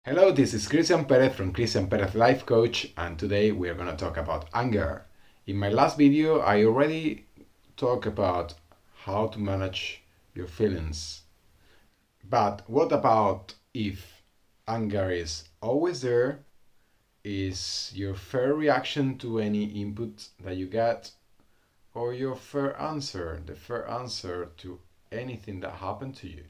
Hello, this is Christian Perez from Christian Perez Life Coach, and today we are going to talk about anger. In my last video, I already talked about how to manage your feelings. But what about if anger is always there, is your fair reaction to any input that you get, or your fair answer, the fair answer to anything that happened to you?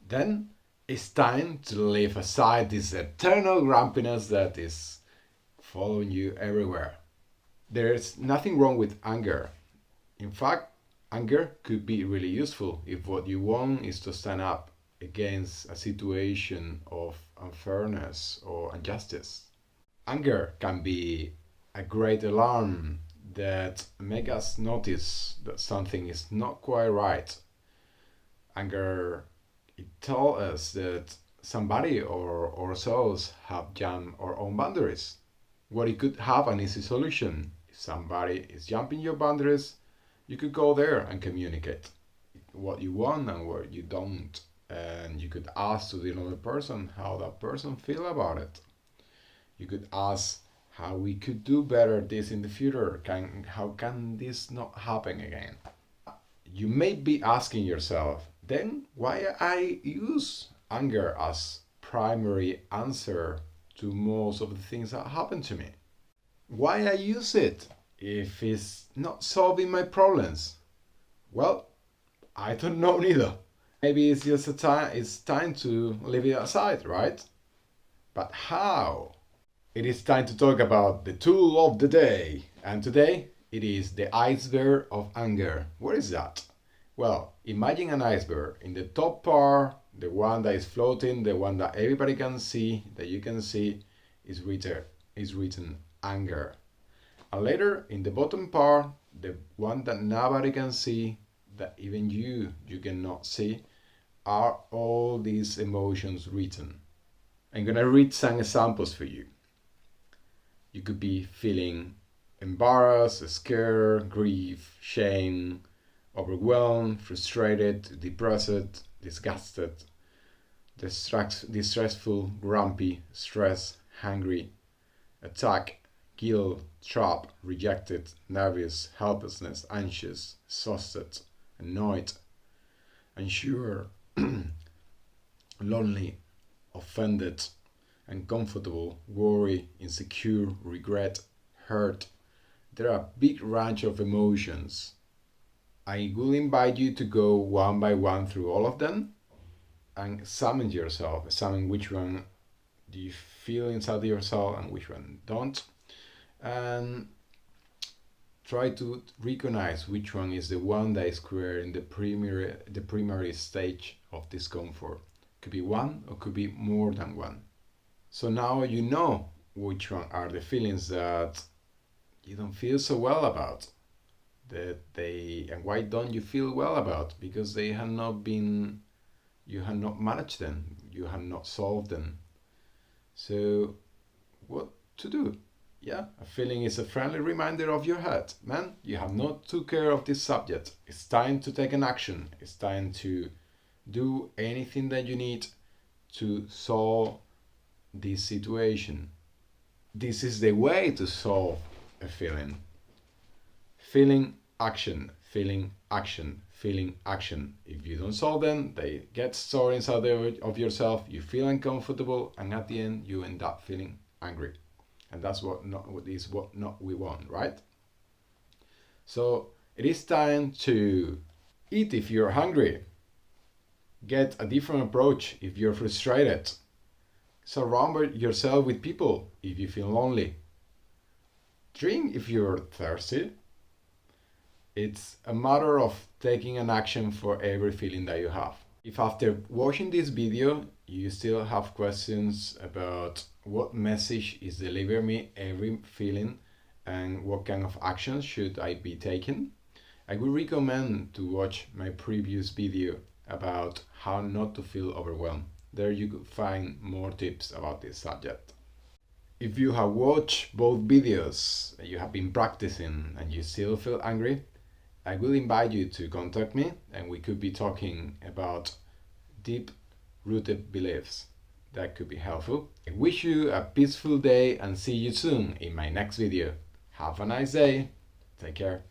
Then it's time to leave aside this eternal grumpiness that is following you everywhere. There's nothing wrong with anger. In fact, anger could be really useful if what you want is to stand up against a situation of unfairness or injustice. Anger can be a great alarm that makes us notice that something is not quite right. Anger, it tells us that somebody or ourselves have jumped our own boundaries. What it could have an easy solution. If somebody is jumping your boundaries, you could go there and communicate what you want and what you don't. And you could ask to the other person how that person feel about it. You could ask how we could do better this in the future. How can this not happen again? You may be asking yourself, then why I use anger as primary answer to most of the things that happen to me? Why I use it if it's not solving my problems? Well, I don't know neither. Maybe it's just it's time to leave it aside, right? But how? It is time to talk about the tool of the day. And today it is the iceberg of anger. What is that? Well, imagine an iceberg. In the top part, the one that is floating, the one that everybody can see, that you can see, is written anger. And later, in the bottom part, the one that nobody can see, that even you cannot see, are all these emotions written. I'm gonna read some examples for you. You could be feeling embarrassed, scared, grief, shame, overwhelmed, frustrated, depressed, disgusted, distressful, grumpy, stressed, hungry, attack, guilt, trapped, rejected, nervous, helplessness, anxious, exhausted, annoyed, unsure, lonely, offended, uncomfortable, worry, insecure, regret, hurt. There are a big range of emotions. I will invite you to go one by one through all of them and examine yourself, examine which one do you feel inside yourself and which one don't, and try to recognize which one is the one that is creating the primary stage of discomfort. Could be one or could be more than one. So now you know which one are the feelings that you don't feel so well about. And why don't you feel well about? Because they have not been, you have not managed them, you have not solved them. So what to do? Yeah, a feeling is a friendly reminder of your head. Man, you have not took care of this subject. It's time to take an action. It's time to do anything that you need to solve this situation. This is the way to solve a feeling. Feeling, action, feeling, action, feeling, action. If you don't solve them, they get stored inside of yourself, you feel uncomfortable, and at the end you end up feeling angry. And that's what we want, right? So it is time to eat if you're hungry. Get a different approach if you're frustrated. Surround yourself with people if you feel lonely. Drink if you're thirsty. It's a matter of taking an action for every feeling that you have. If after watching this video you still have questions about what message is delivering me every feeling and what kind of actions should I be taking, I would recommend to watch my previous video about how not to feel overwhelmed. There you could find more tips about this subject. If you have watched both videos, you have been practicing and you still feel angry, I will invite you to contact me and we could be talking about deep rooted beliefs. that could be helpful. I wish you a peaceful day and see you soon in my next video. Have a nice day. Take care.